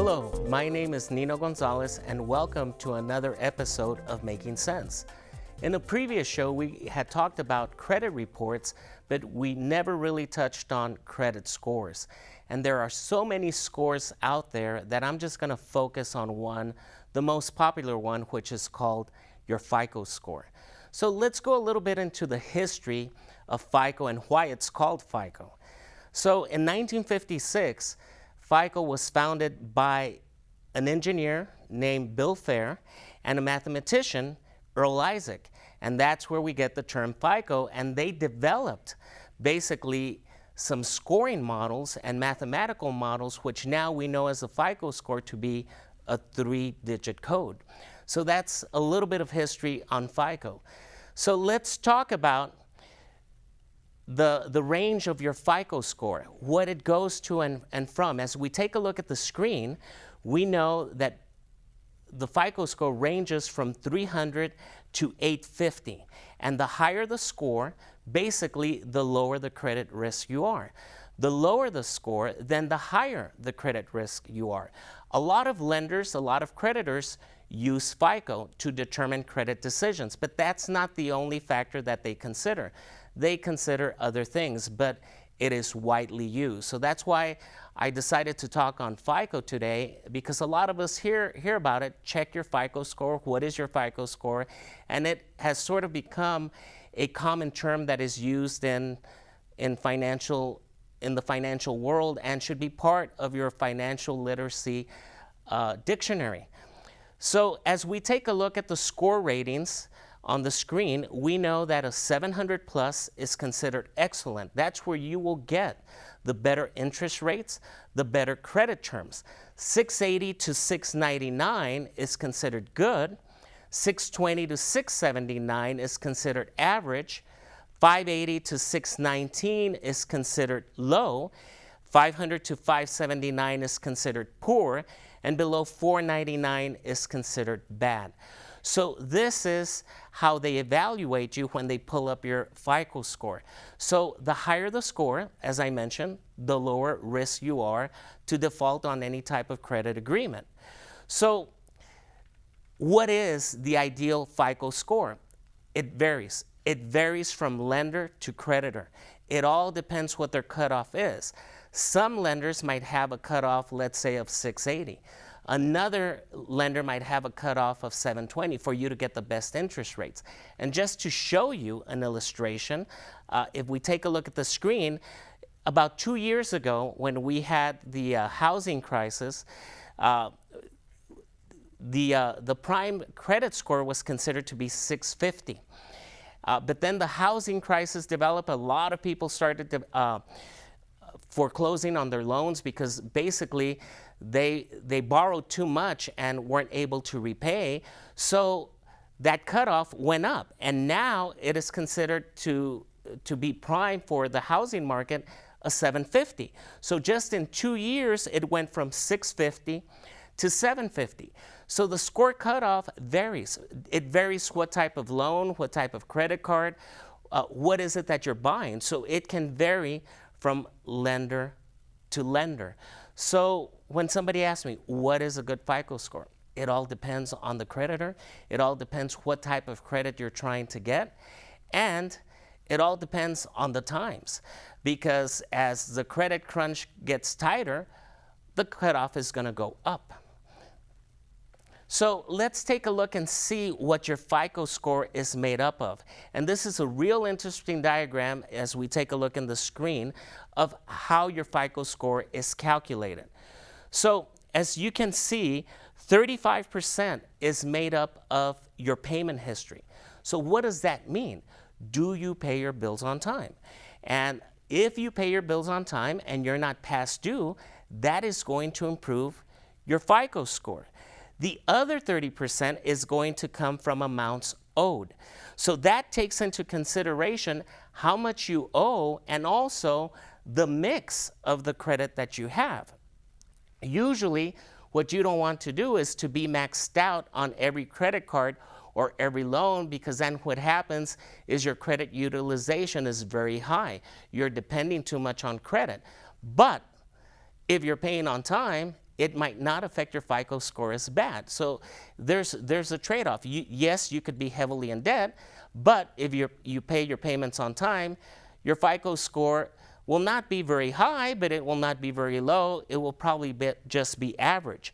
Hello, my name is Nino Gonzalez and welcome to another episode of Making Sense. In a previous show, we had talked about credit reports, but we never really touched on credit scores. And there are so many scores out there that I'm just going to focus on one, the most popular one, which is called your FICO score. So let's go a little bit into the history of FICO and why it's called FICO. So in 1956, FICO was founded by an engineer named Bill Fair and a mathematician, Earl Isaac. And that's where we get the term FICO. And they developed basically some scoring models and mathematical models, which now we know as the FICO score to be a 3-digit code. So that's a little bit of history on FICO. So let's talk about the range of your FICO score, what it goes to and from. As we take a look at the screen, we know that the FICO score ranges from 300 to 850. And the higher the score, basically the lower the credit risk you are. The lower the score, then the higher the credit risk you are. A lot of lenders, a lot of creditors use FICO to determine credit decisions, but that's not the only factor that they consider. They consider other things, but it is widely used. So that's why I decided to talk on FICO today, because a lot of us hear about it. Check your FICO score. What is your FICO score? And it has sort of become a common term that is used in the financial world and should be part of your financial literacy dictionary. So as we take a look at the score ratings on the screen, we know that a 700 plus is considered excellent. That's where you will get the better interest rates, the better credit terms. 680 to 699 is considered good. 620 to 679 is considered average. 580 to 619 is considered low. 500 to 579 is considered poor. And below 499 is considered bad. So this is how they evaluate you when they pull up your FICO score. So the higher the score, as I mentioned, the lower risk you are to default on any type of credit agreement. So what is the ideal FICO score? It varies. It varies from lender to creditor. It all depends what their cutoff is. Some lenders might have a cutoff, let's say, of 680. Another lender might have a cutoff of 720 for you to get the best interest rates. And just to show you an illustration, if we take a look at the screen, about 2 years ago when we had the housing crisis, the prime credit score was considered to be 650. But then the housing crisis developed. A lot of people started to foreclosing on their loans because basically they borrowed too much and weren't able to repay. So that cutoff went up, and now it is considered to be prime for the housing market, a 750. So just in 2 years, it went from 650 to 750. So the score cutoff varies. It varies what type of loan, what type of credit card, what is it that you're buying. So it can vary from lender to lender. So when somebody asks me, what is a good FICO score? It all depends on the creditor. It all depends what type of credit you're trying to get. And it all depends on the times. Because as the credit crunch gets tighter, the cutoff is going to go up. So let's take a look and see what your FICO score is made up of. And this is a real interesting diagram as we take a look in the screen of how your FICO score is calculated. So as you can see, 35% is made up of your payment history. So what does that mean? Do you pay your bills on time? And if you pay your bills on time and you're not past due, that is going to improve your FICO score. The other 30% is going to come from amounts owed. So that takes into consideration how much you owe and also the mix of the credit that you have. Usually, what you don't want to do is to be maxed out on every credit card or every loan, because then what happens is your credit utilization is very high. You're depending too much on credit. But if you're paying on time it might not affect your FICO score as bad. So there's a trade-off. Yes, you could be heavily in debt, but if you pay your payments on time, your FICO score will not be very high, but it will not be very low. It will probably just be average.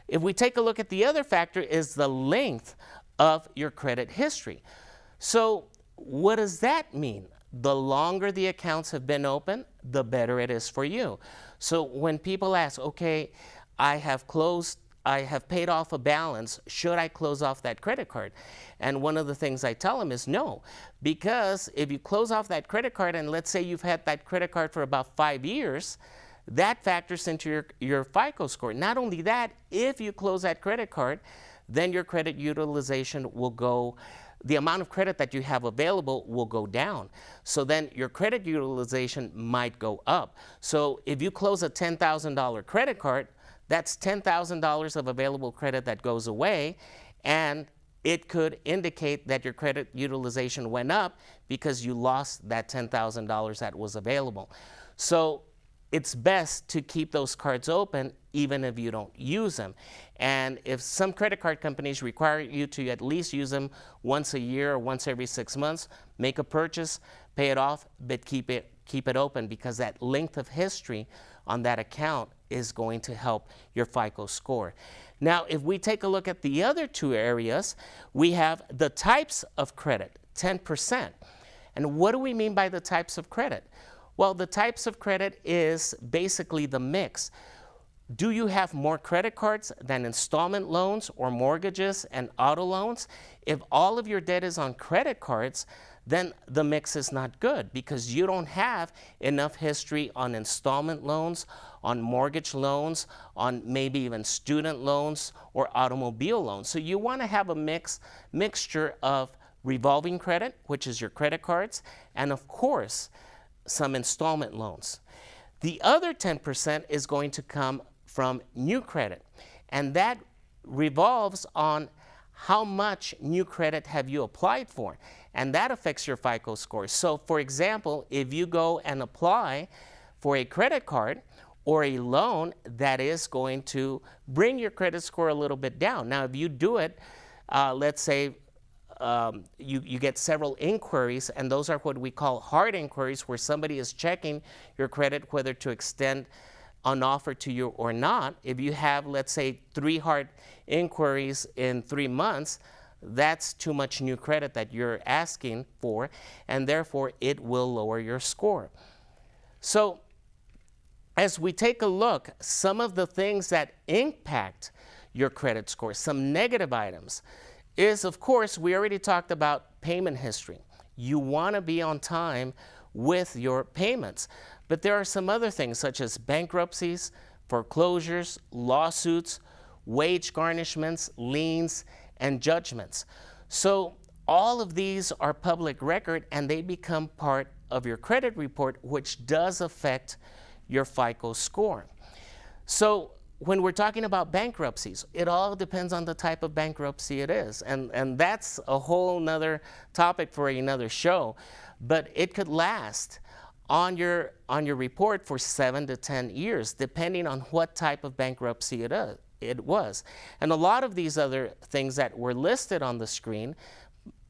If we take a look at the other factor is the length of your credit history. So what does that mean? The longer the accounts have been open, the better it is for you. So when people ask, okay, I have paid off a balance, should I close off that credit card? And one of the things I tell them is no, because if you close off that credit card, and let's say you've had that credit card for about 5 years, that factors into your FICO score. Not only that, if you close that credit card, then your credit utilization will go, the amount of credit that you have available will go down. So then your credit utilization might go up. So if you close a $10,000 credit card, that's $10,000 of available credit that goes away, and it could indicate that your credit utilization went up because you lost that $10,000 that was available. So it's best to keep those cards open even if you don't use them. And if some credit card companies require you to at least use them once a year or once every 6 months, make a purchase, pay it off, but keep it open, because that length of history on that account is going to help your FICO score. Now, if we take a look at the other two areas, we have the types of credit, 10%. And what do we mean by the types of credit? Well, the types of credit is basically the mix. Do you have more credit cards than installment loans or mortgages and auto loans? If all of your debt is on credit cards, then the mix is not good, because you don't have enough history on installment loans, on mortgage loans, on maybe even student loans or automobile loans. So you want to have a mixture of revolving credit, which is your credit cards, and of course, some installment loans. The other 10% is going to come from new credit, and that revolves on how much new credit have you applied for, and that affects your FICO score. So for example, if you go and apply for a credit card or a loan, that is going to bring your credit score a little bit down. Now, if you do it, let's say you get several inquiries, and those are what we call hard inquiries, where somebody is checking your credit whether to extend an offer to you or not. If you have, let's say, 3 hard inquiries in 3 months, that's too much new credit that you're asking for, and therefore it will lower your score. So as we take a look, some of the things that impact your credit score, some negative items, is, of course, we already talked about payment history. You want to be on time with your payments. But there are some other things, such as bankruptcies, foreclosures, lawsuits, wage garnishments, liens, and judgments. So all of these are public record, and they become part of your credit report, which does affect your FICO score. So when we're talking about bankruptcies, it all depends on the type of bankruptcy it is. And that's a whole nother topic for another show. But it could last on your report for 7 to 10 years, depending on what type of bankruptcy it was. And a lot of these other things that were listed on the screen,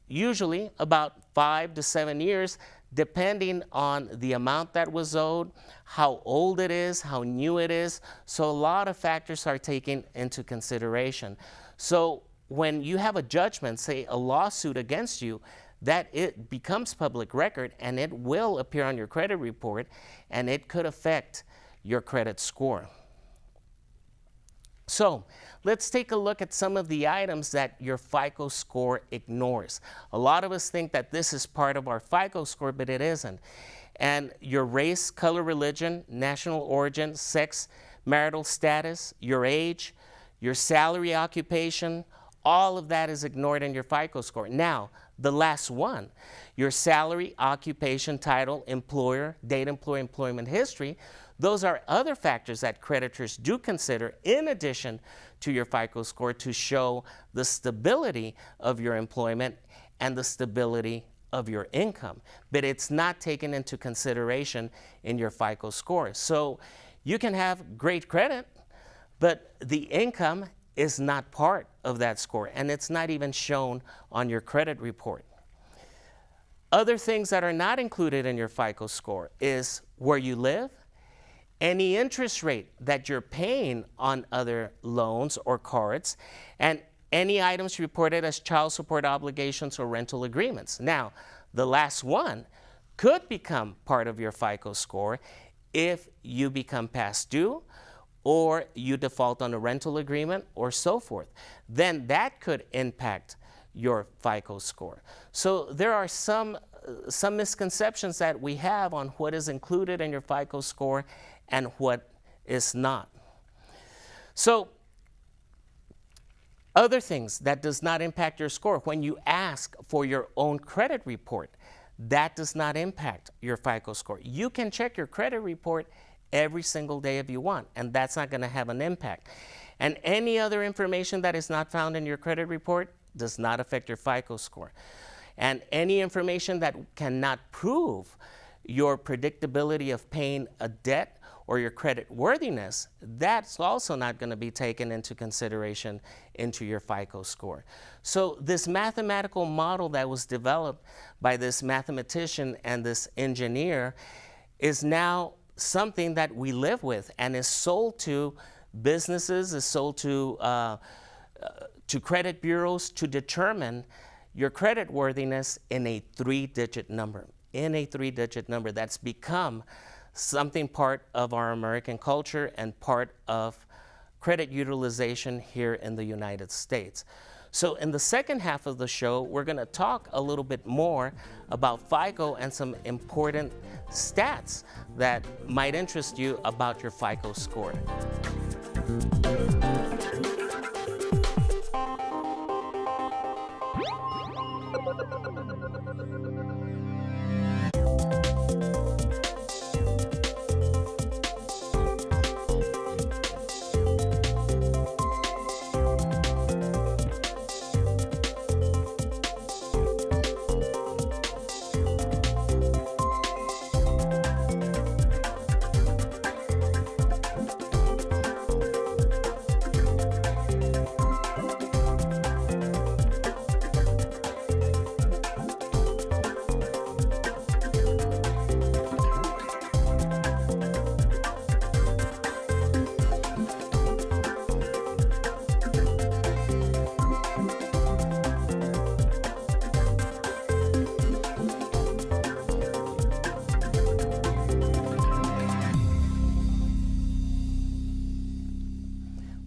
usually about 5 to 7 years, depending on the amount that was owed, how old it is, how new it is. So a lot of factors are taken into consideration. So when you have a judgment, say a lawsuit against you, that it becomes public record, and it will appear on your credit report, and it could affect your credit score. So let's take a look at some of the items that your FICO score ignores. A lot of us think that this is part of our FICO score, but it isn't. And your race, color, religion, national origin, sex, marital status, your age, your salary, occupation, all of that is ignored in your FICO score. Now, the last one, your salary, occupation, title, employer, date, employer, employment history, those are other factors that creditors do consider in addition to your FICO score to show the stability of your employment and the stability of your income. But it's not taken into consideration in your FICO score. So you can have great credit, But the income is not part of that score, and it's not even shown on your credit report. Other things that are not included in your FICO score is where you live, any interest rate that you're paying on other loans or cards, and any items reported as child support obligations or rental agreements. Now, the last one could become part of your FICO score if you become past due or you default on a rental agreement or so forth. Then that could impact your FICO score. So there are some misconceptions that we have on what is included in your FICO score and what is not. So other things that does not impact your score, when you ask for your own credit report, that does not impact your FICO score. You can check your credit report every single day if you want, and that's not going to have an impact. And any other information that is not found in your credit report does not affect your FICO score. And any information that cannot prove your predictability of paying a debt or your credit worthiness, that's also not going to be taken into consideration into your FICO score. So this mathematical model that was developed by this mathematician and this engineer is now something that we live with and is sold to businesses, is sold to credit bureaus to determine your credit worthiness in a three-digit number. In a three-digit number that's become something part of our American culture and part of credit utilization here in the United States. So in the second half of the show, we're going to talk a little bit more about FICO and some important stats that might interest you about your FICO score.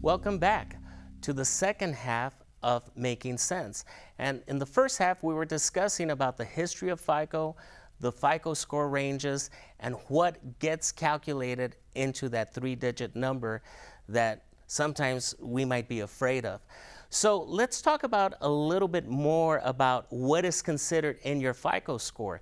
Welcome back to the second half of Making Sense. And in the first half, we were discussing about the history of FICO, the FICO score ranges, and what gets calculated into that three-digit number that sometimes we might be afraid of. So let's talk about a little bit more about what is considered in your FICO score.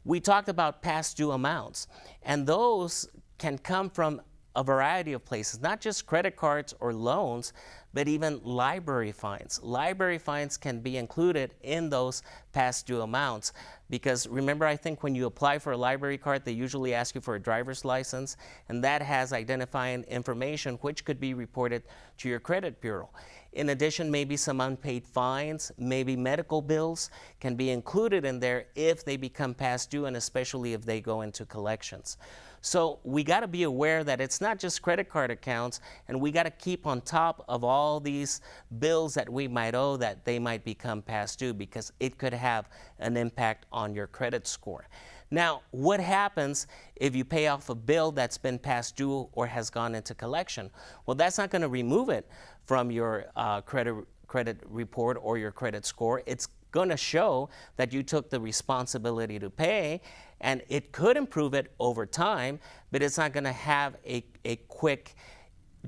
We talked about past due amounts, and those can come from a variety of places, not just credit cards or loans, but even library fines. Library fines can be included in those past due amounts because remember, I think when you apply for a library card, they usually ask you for a driver's license, and that has identifying information which could be reported to your credit bureau. In addition, maybe some unpaid fines, maybe medical bills can be included in there if they become past due, and especially if they go into collections. So we got to be aware that it's not just credit card accounts, and we got to keep on top of all these bills that we might owe that they might become past due because it could have an impact on your credit score. Now, what happens if you pay off a bill that's been past due or has gone into collection? Well, that's not going to remove it from your credit report or your credit score. It's going to show that you took the responsibility to pay, and it could improve it over time, but it's not going to have a quick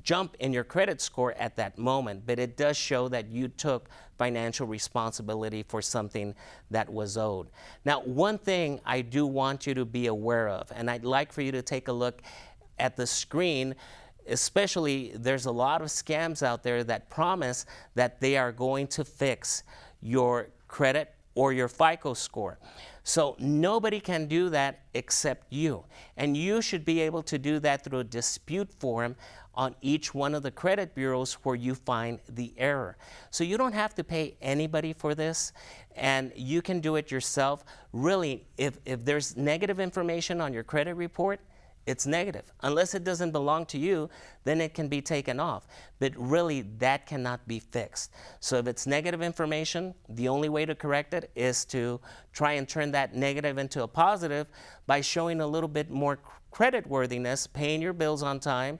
jump in your credit score at that moment. But it does show that you took financial responsibility for something that was owed. Now, one thing I do want you to be aware of, and I'd like for you to take a look at the screen, especially there's a lot of scams out there that promise that they are going to fix your credit or your FICO score. So nobody can do that except you. And you should be able to do that through a dispute forum on each one of the credit bureaus where you find the error. So you don't have to pay anybody for this, and you can do it yourself. Really, if there's negative information on your credit report, it's negative. Unless it doesn't belong to you, then it can be taken off. But really, that cannot be fixed. So if it's negative information, the only way to correct it is to try and turn that negative into a positive by showing a little bit more credit worthiness, paying your bills on time,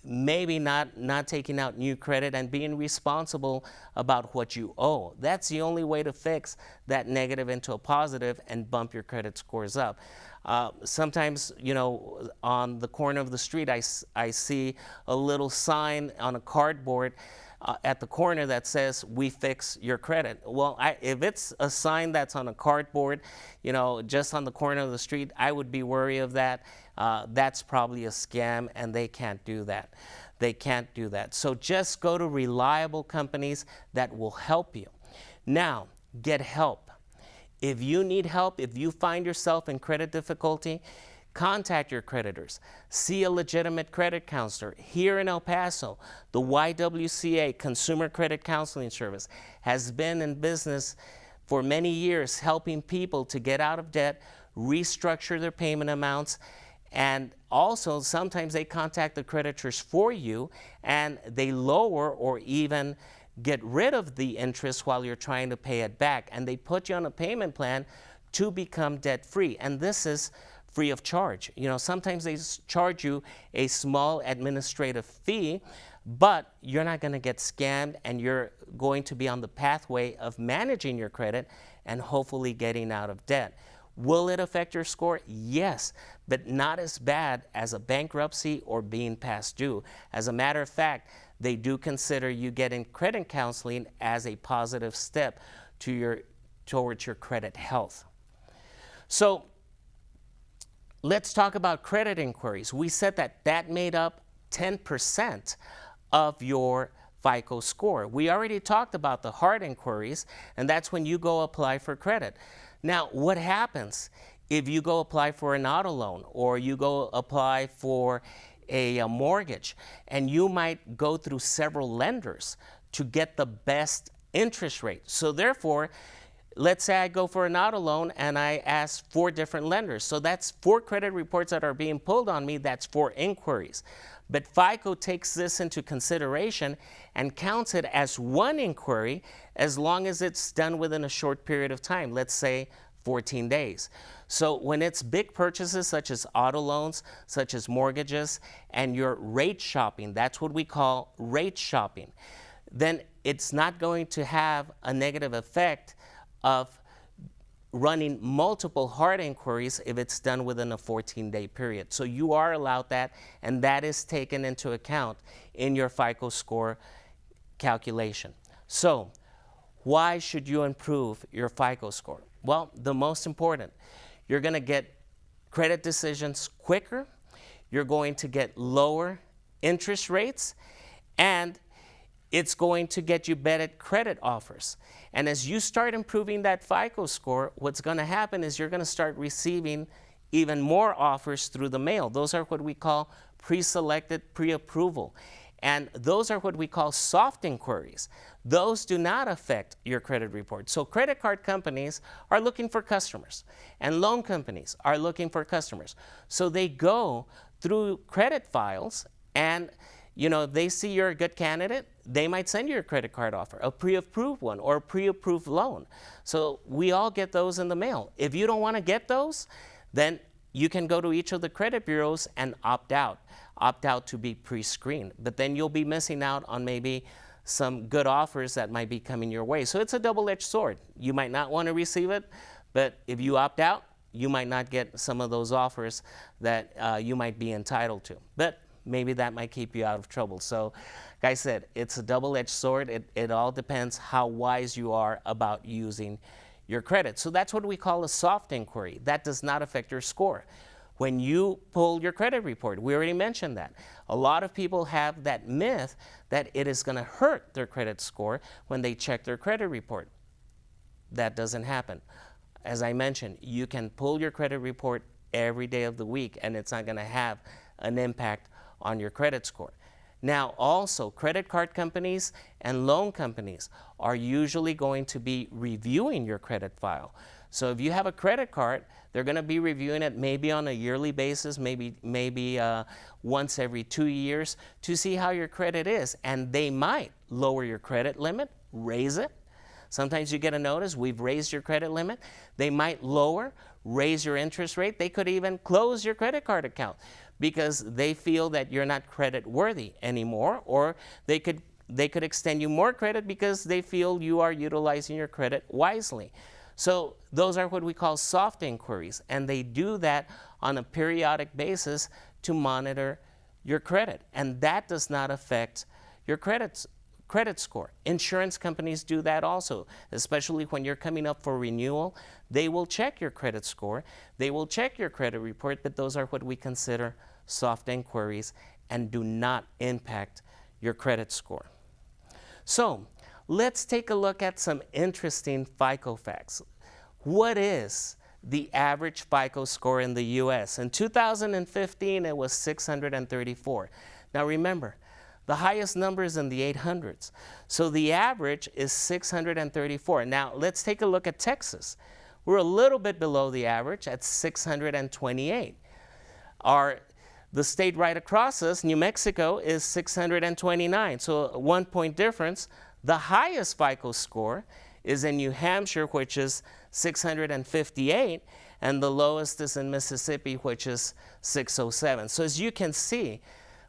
maybe not taking out new credit, and being responsible about what you owe. That's the only way to fix that negative into a positive and bump your credit scores up. Sometimes, you know, on the corner of the street, I see a little sign on a cardboard at the corner that says, "We fix your credit." Well, if it's a sign that's on a cardboard, you know, just on the corner of the street, I would be wary of that. That's probably a scam, and they can't do that. They can't do that. So just go to reliable companies that will help you. Now, get help. If you need help, if you find yourself in credit difficulty, contact your creditors. See a legitimate credit counselor. Here in El Paso, the YWCA, Consumer Credit Counseling Service, has been in business for many years helping people to get out of debt, restructure their payment amounts, and also sometimes they contact the creditors for you and they lower or even get rid of the interest while you're trying to pay it back, and they put you on a payment plan to become debt-free. And this is free of charge. You know, sometimes they charge you a small administrative fee, but you're not going to get scammed, and you're going to be on the pathway of managing your credit and hopefully getting out of debt. Will it affect your score? Yes, but not as bad as a bankruptcy or being past due. As a matter of fact, they do consider you getting credit counseling as a positive step towards your credit health. So let's talk about credit inquiries. We said that made up 10% of your FICO score. We already talked about the hard inquiries, and that's when you go apply for credit. Now, what happens if you go apply for an auto loan, or you go apply for a mortgage, and you might go through several lenders to get the best interest rate? So therefore, let's say I go for an auto loan and I ask 4 different lenders. So that's 4 credit reports that are being pulled on me. That's 4 inquiries. But FICO takes this into consideration and counts it as 1 inquiry as long as it's done within a short period of time, let's say 14 days. So when it's big purchases such as auto loans, such as mortgages, and you're rate shopping, that's what we call rate shopping, then it's not going to have a negative effect of running multiple hard inquiries if it's done within a 14-day period. So you are allowed that, and that is taken into account in your FICO score calculation. So why should you improve your FICO score? Well, the most important, you're going to get credit decisions quicker, you're going to get lower interest rates, and it's going to get you better credit offers. And as you start improving that FICO score, what's going to happen is you're going to start receiving even more offers through the mail. Those are what we call pre-selected pre-approval. And those are what we call soft inquiries. Those do not affect your credit report. So credit card companies are looking for customers, and loan companies are looking for customers. So they go through credit files, and you know, they see you're a good candidate, they might send you a credit card offer, a pre-approved one, or a pre-approved loan. So we all get those in the mail. If you don't want to get those, then you can go to each of the credit bureaus and opt out to be pre-screened. But then you'll be missing out on maybe some good offers that might be coming your way. So it's a double-edged sword. You might not want to receive it, but if you opt out, you might not get some of those offers that you might be entitled to. But maybe that might keep you out of trouble. So, like I said, it's a double-edged sword. It all depends how wise you are about using your credit. So that's what we call a soft inquiry. That does not affect your score. When you pull your credit report, we already mentioned that. A lot of people have that myth that it is going to hurt their credit score when they check their credit report. That doesn't happen. As I mentioned, you can pull your credit report every day of the week, and it's not going to have an impact on your credit score. Now, also, credit card companies and loan companies are usually going to be reviewing your credit file. So if you have a credit card, they're going to be reviewing it maybe on a yearly basis, maybe once every 2 years to see how your credit is. And they might lower your credit limit, raise it. Sometimes you get a notice, we've raised your credit limit. They might lower, raise your interest rate. They could even close your credit card account because they feel that you're not credit worthy anymore, or they could extend you more credit because they feel you are utilizing your credit wisely. So those are what we call soft inquiries, and they do that on a periodic basis to monitor your credit, and that does not affect your credit score. Insurance companies do that also, especially when you're coming up for renewal. They will check your credit score, they will check your credit report, but those are what we consider soft inquiries and do not impact your credit score. So let's take a look at some interesting FICO facts. What is the average FICO score in the U.S.? In 2015, it was 634. Now remember, the highest number is in the 800s. So the average is 634. Now let's take a look at Texas. We're a little bit below the average at 628. The state right across us, New Mexico, is 629. So a 1 point difference. The highest FICO score is in New Hampshire, which is 658, and the lowest is in Mississippi, which is 607. So as you can see,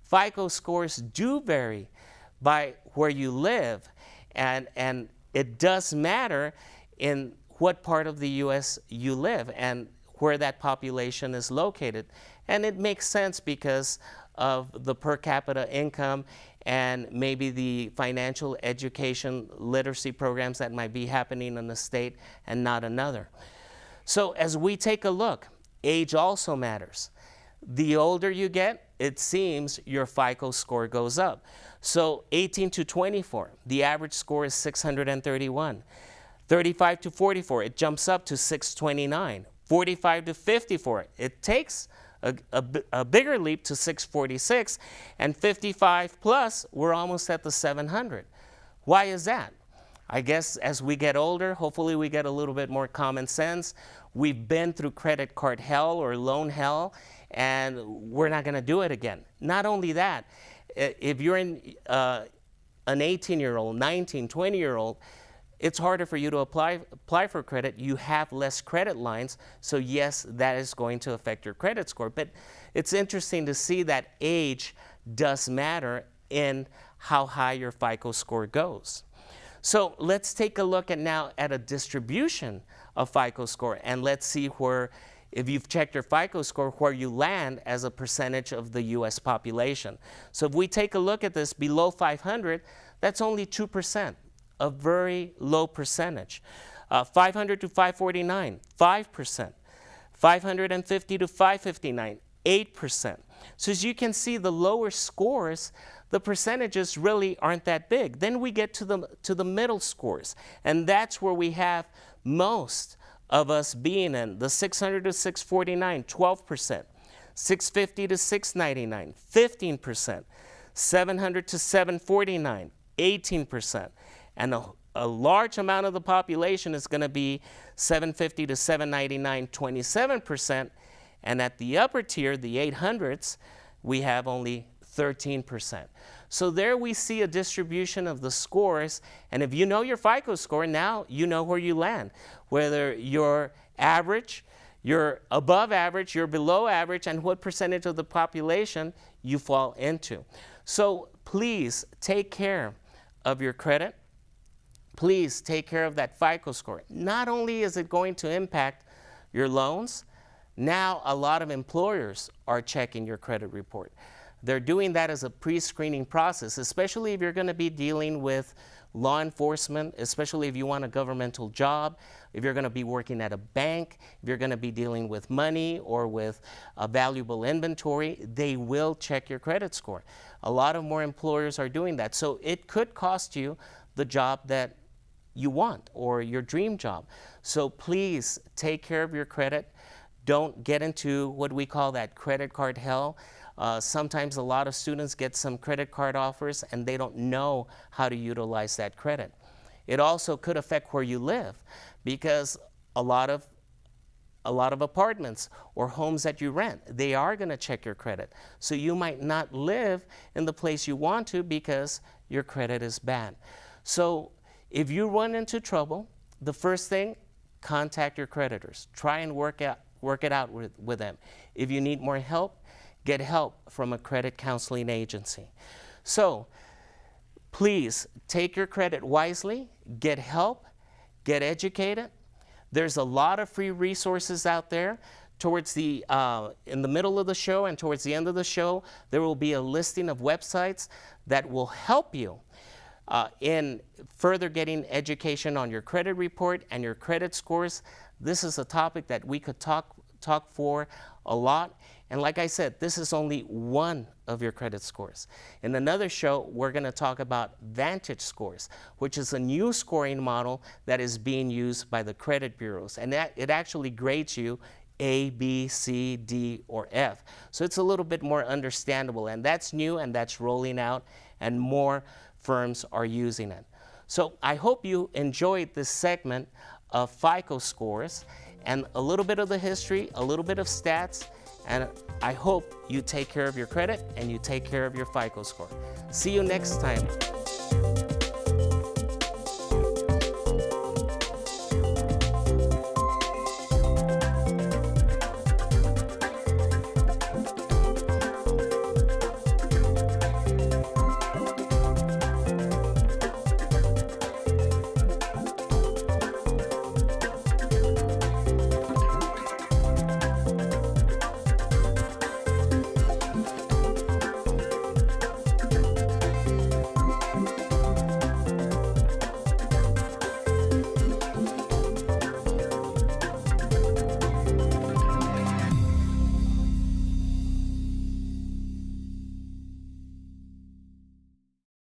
FICO scores do vary by where you live, and it does matter in what part of the U.S. you live and where that population is located. And it makes sense because of the per capita income and maybe the financial education literacy programs that might be happening in the state and not another. So as we take a look, age also matters. The older you get, it seems your FICO score goes up. So 18 to 24, the average score is 631. 35 to 44, it jumps up to 629. 45 to 54, it takes a bigger leap to 646, and 55 plus, we're almost at the 700. Why is that? I guess as we get older, hopefully we get a little bit more common sense. We've been through credit card hell or loan hell, and we're not going to do it again. Not only that, if you're an 18-year-old, 19, 20-year-old, it's harder for you to apply for credit. You have less credit lines, so yes, that is going to affect your credit score. But it's interesting to see that age does matter in how high your FICO score goes. So let's take a look now at a distribution of FICO score, and let's see where, if you've checked your FICO score, where you land as a percentage of the U.S. population. So if we take a look at this, below 500, that's only 2%. A very low percentage. 500 to 549, 5%. 550 to 559, 8%. So as you can see, the lower scores, the percentages really aren't that big. Then we get to the middle scores, and that's where we have most of us being in. The 600 to 649, 12%. 650 to 699, 15%. 700 to 749, 18%. And a large amount of the population is going to be 750 to 799, 27%. And at the upper tier, the 800s, we have only 13%. So there we see a distribution of the scores. And if you know your FICO score, now you know where you land. Whether you're average, you're above average, you're below average, and what percentage of the population you fall into. So please take care of your credit. Please take care of that FICO score. Not only is it going to impact your loans, now a lot of employers are checking your credit report. They're doing that as a pre-screening process, especially if you're going to be dealing with law enforcement, especially if you want a governmental job, if you're going to be working at a bank, if you're going to be dealing with money or with a valuable inventory, they will check your credit score. A lot of more employers are doing that. So it could cost you the job that you want or your dream job. So please take care of your credit. Don't get into what we call that credit card hell. Sometimes a lot of students get some credit card offers and they don't know how to utilize that credit. It also could affect where you live, because a lot of apartments or homes that you rent, they are going to check your credit. So you might not live in the place you want to because your credit is bad. So if you run into trouble, the first thing, contact your creditors. Try and work it out with them. If you need more help, get help from a credit counseling agency. So please take your credit wisely, get help, get educated. There's a lot of free resources out there. Towards the, in the middle of the show and towards the end of the show, there will be a listing of websites that will help you in further getting education on your credit report and your credit scores. This is a topic that we could talk for a lot. And like I said, this is only one of your credit scores. In another show, we're going to talk about Vantage scores, which is a new scoring model that is being used by the credit bureaus. And it actually grades you A, B, C, D, or F. So it's a little bit more understandable. And that's new and that's rolling out, and more firms are using it. So I hope you enjoyed this segment of FICO scores and a little bit of the history, a little bit of stats, and I hope you take care of your credit and you take care of your FICO score. See you next time.